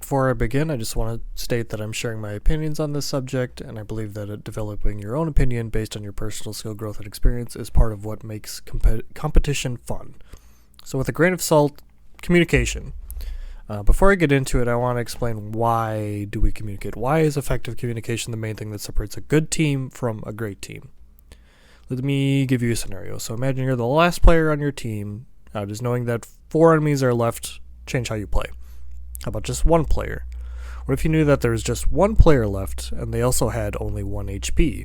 Before I begin, I just want to state that I'm sharing my opinions on this subject, and I believe that developing your own opinion based on your personal skill growth and experience is part of what makes competition fun. So with a grain of salt, communication. Before I get into it, I want to explain why do we communicate. Why is effective communication the main thing that separates a good team from a great team? Let me give you a scenario. So imagine you're the last player on your team. Just knowing that 4 enemies are left change how you play. How about just 1 player? What if you knew that there's just 1 player left and they also had only 1 HP?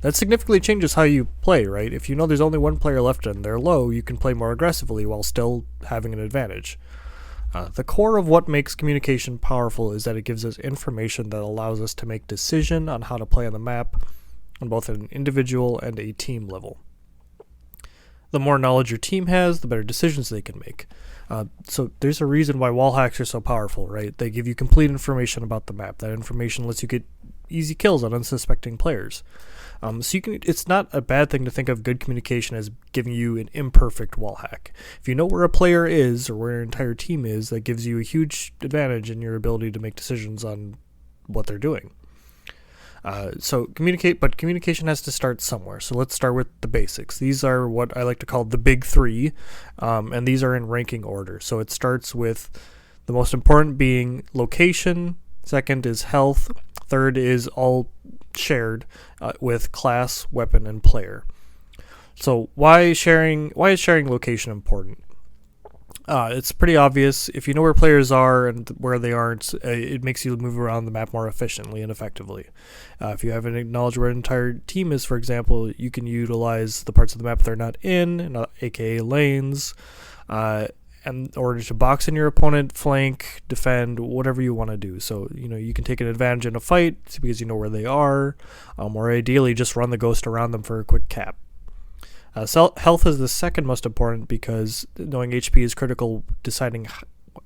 That significantly changes how you play, right? If you know there's only 1 player left and they're low, you can play more aggressively while still having an advantage. The core of what makes communication powerful is that it gives us information that allows us to make decisions on how to play on the map on both an individual and a team level. The more knowledge your team has, the better decisions they can make. So there's a reason why wall hacks are so powerful, right? They give you complete information about the map. That information lets you get easy kills on unsuspecting players. It's not a bad thing to think of good communication as giving you an imperfect wall hack. If you know where a player is or where your entire team is, that gives you a huge advantage in your ability to make decisions on what they're doing. But communication has to start somewhere. So let's start with the basics. These are what I like to call the big 3, and these are in ranking order. So it starts with the most important being location, second is health, third is all shared with class, weapon, and player. So why is sharing location important? It's pretty obvious. If you know where players are and where they aren't, it makes you move around the map more efficiently and effectively. If you haven't knowledge where an entire team is, for example, you can utilize the parts of the map they're not in, aka lanes, in order to box in your opponent, flank, defend, whatever you want to do. So, you can take an advantage in a fight because you know where they are, or ideally just run the ghost around them for a quick cap. Health is the second most important because knowing HP is critical deciding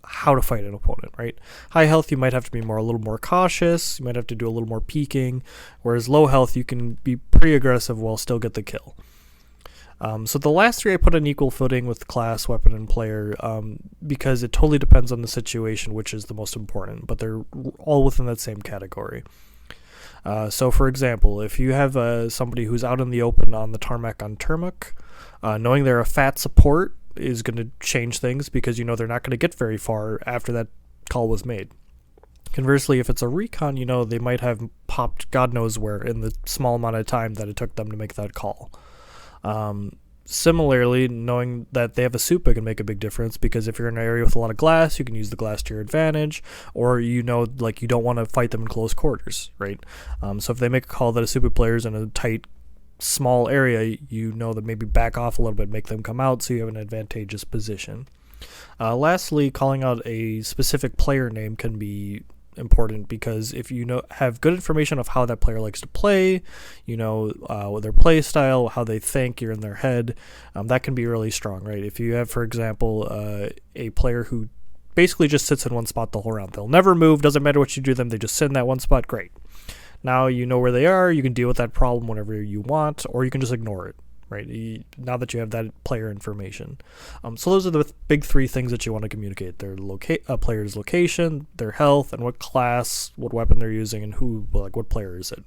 how to fight an opponent, right? High health, you might have to be a little more cautious. You might have to do a little more peeking, whereas low health, you can be pretty aggressive while still get the kill. So the last 3 I put on equal footing with class, weapon, and player because it totally depends on the situation which is the most important, but they're all within that same category. So, for example, if you have somebody who's out in the open on the tarmac on Turmuk, knowing they're a fat support is going to change things because they're not going to get very far after that call was made. Conversely, if it's a recon, they might have popped God knows where in the small amount of time that it took them to make that call. Similarly, knowing that they have a super can make a big difference because if you're in an area with a lot of glass, you can use the glass to your advantage, or you don't want to fight them in close quarters, right? So if they make a call that a super player's in a tight, small area, that maybe back off a little bit, make them come out so you have an advantageous position. Lastly, calling out a specific player name can be important because if have good information of how that player likes to play, their play style, how they think, you're in their head, that can be really strong, right? If you have, for example, a player who basically just sits in one spot the whole round, they'll never move, doesn't matter what you do to them, they just sit in that one spot, great. Now you know where they are, you can deal with that problem whenever you want, or you can just ignore it, right? Now that you have that player information. So those are the big 3 things that you want to communicate. Their player's location, their health, and what class, what weapon they're using, and what player is it.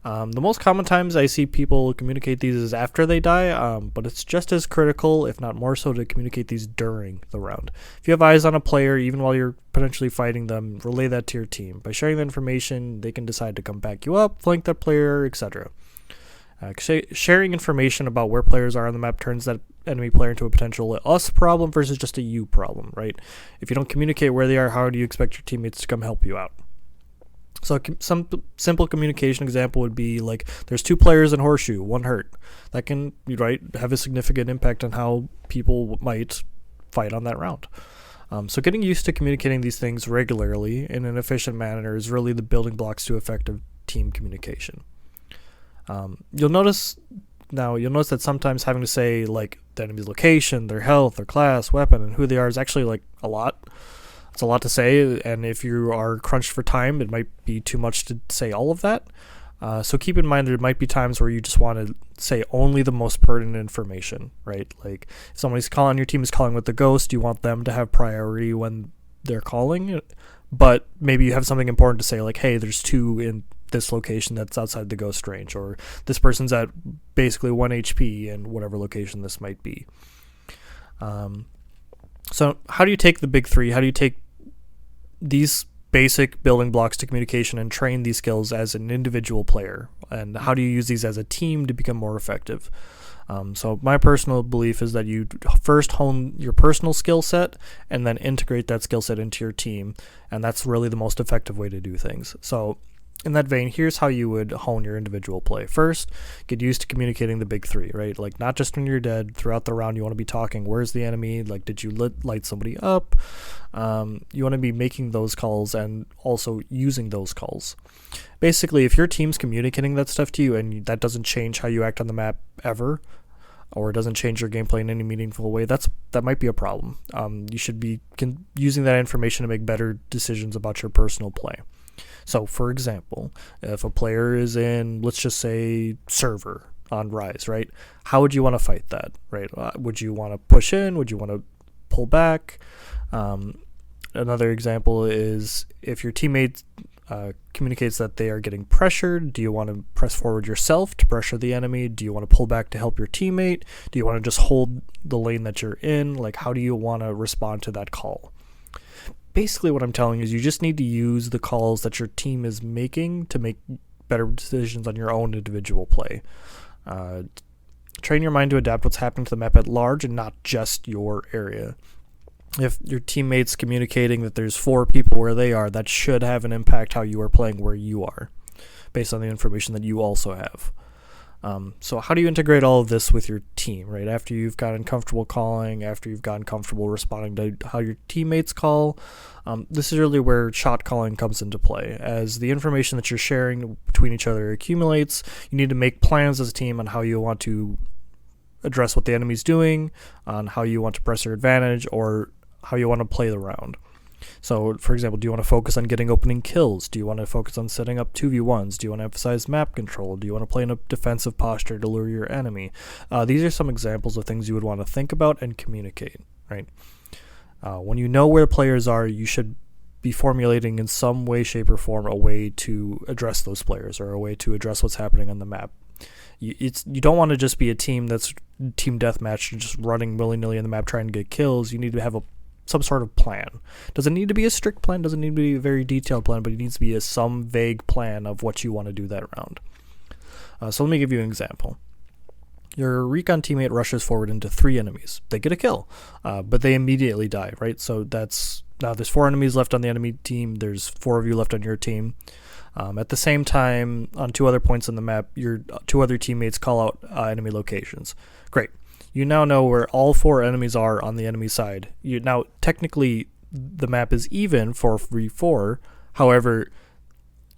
The most common times I see people communicate these is after they die, but it's just as critical, if not more so, to communicate these during the round. If you have eyes on a player, even while you're potentially fighting them, relay that to your team. By sharing the information, they can decide to come back you up, flank that player, etc. Sharing information about where players are on the map turns that enemy player into a potential us problem versus just a you problem, right? If you don't communicate where they are, how do you expect your teammates to come help you out? So some simple communication example would be there's 2 players in Horseshoe, 1 hurt. That can, have a significant impact on how people might fight on that round. So getting used to communicating these things regularly in an efficient manner is really the building blocks to effective team communication. You'll notice that sometimes having to say the enemy's location, their health, their class, weapon, and who they are is actually a lot. It's a lot to say, and if you are crunched for time, it might be too much to say all of that. So keep in mind there might be times where you just want to say only the most pertinent information, right? If somebody's calling, your team is calling with the ghost, you want them to have priority when they're calling. but maybe you have something important to say, like, hey, there's 2 in this location that's outside the ghost range, or this person's at basically 1 HP in whatever location this might be. So how do you take the big 3? How do you take these basic building blocks to communication and train these skills as an individual player? And how do you use these as a team to become more effective? So my personal belief is that you first hone your personal skill set and then integrate that skill set into your team. And that's really the most effective way to do things. So in that vein, here's how you would hone your individual play. First, get used to communicating the big 3, right? Like, not just when you're dead. Throughout the round, you want to be talking, where's the enemy? Like, did you light somebody up? You want to be making those calls and also using those calls. Basically, if your team's communicating that stuff to you and that doesn't change how you act on the map ever, or it doesn't change your gameplay in any meaningful way, that might be a problem. You should be using that information to make better decisions about your personal play. So, for example, if a player is in, let's just say, server on Rise, right? How would you want to fight that, right? Would you want to push in? Would you want to pull back? Another example is if your teammate communicates that they are getting pressured, do you want to press forward yourself to pressure the enemy? Do you want to pull back to help your teammate? Do you want to just hold the lane that you're in? Like, how do you want to respond to that call? Basically, what I'm telling you is you just need to use the calls that your team is making to make better decisions on your own individual play. Train your mind to adapt what's happening to the map at large and not just your area. If your teammates communicating that there's 4 people where they are, that should have an impact how you are playing where you are, based on the information that you also have. So how do you integrate all of this with your team, right? After you've gotten comfortable calling, after you've gotten comfortable responding to how your teammates call, this is really where shot calling comes into play. As the information that you're sharing between each other accumulates, you need to make plans as a team on how you want to address what the enemy's doing, on how you want to press your advantage, or how you want to play the round. So, for example, do you want to focus on getting opening kills? Do you want to focus on setting up 2v1s? Do you want to emphasize map control? Do you want to play in a defensive posture to lure your enemy? These are some examples of things you would want to think about and communicate, right? When you know where players are, you should be formulating in some way, shape, or form a way to address those players, or a way to address what's happening on the map. You don't want to just be a team that's team deathmatch and just running willy-nilly on the map trying to get kills. You need to have some sort of plan. Doesn't need to be a strict plan, doesn't need to be a very detailed plan, but it needs to be some vague plan of what you want to do that round. So let me give you an example. Your recon teammate rushes forward into 3 enemies. They get a kill, but they immediately die, right? So now there's 4 enemies left on the enemy team, there's 4 of you left on your team. At the same time, on 2 other points on the map, your 2 other teammates call out enemy locations. Great. You now know where all 4 enemies are on the enemy side. Now, technically, the map is even 4v4. However,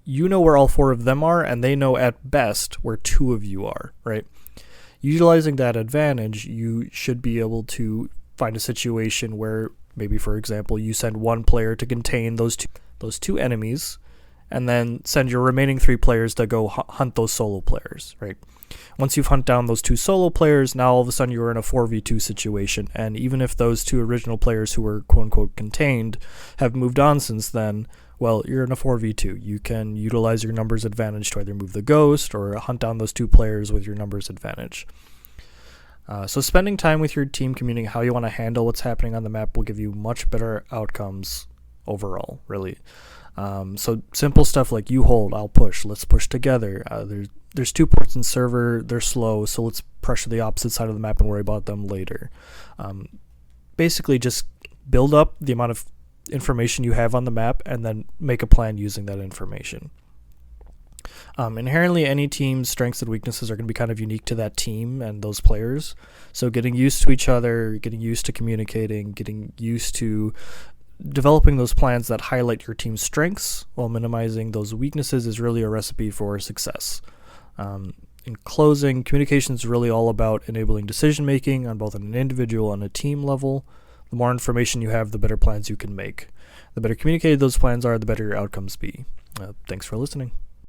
you know where all 4 of them are, and they know at best where 2 of you are, right? Utilizing that advantage, you should be able to find a situation where maybe, for example, you send 1 player to contain those two enemies, and then send your remaining 3 players to go hunt those solo players, right? Once you've hunted down those 2 solo players, now all of a sudden you're in a 4v2 situation, and even if those 2 original players who were quote-unquote contained have moved on since then, well, you're in a 4v2. You can utilize your numbers advantage to either move the ghost or hunt down those 2 players with your numbers advantage. So spending time with your team communicating how you want to handle what's happening on the map will give you much better outcomes overall, really. So simple stuff like you hold, I'll push, let's push together. There's 2 ports in server, they're slow, so let's pressure the opposite side of the map and worry about them later. Basically just build up the amount of information you have on the map and then make a plan using that information. Inherently, any team's strengths and weaknesses are going to be kind of unique to that team and those players. So getting used to each other, getting used to communicating, getting used to developing those plans that highlight your team's strengths while minimizing those weaknesses is really a recipe for success. In closing, communication is really all about enabling decision-making on both an individual and a team level. The more information you have, the better plans you can make. The better communicated those plans are, the better your outcomes be. Thanks for listening.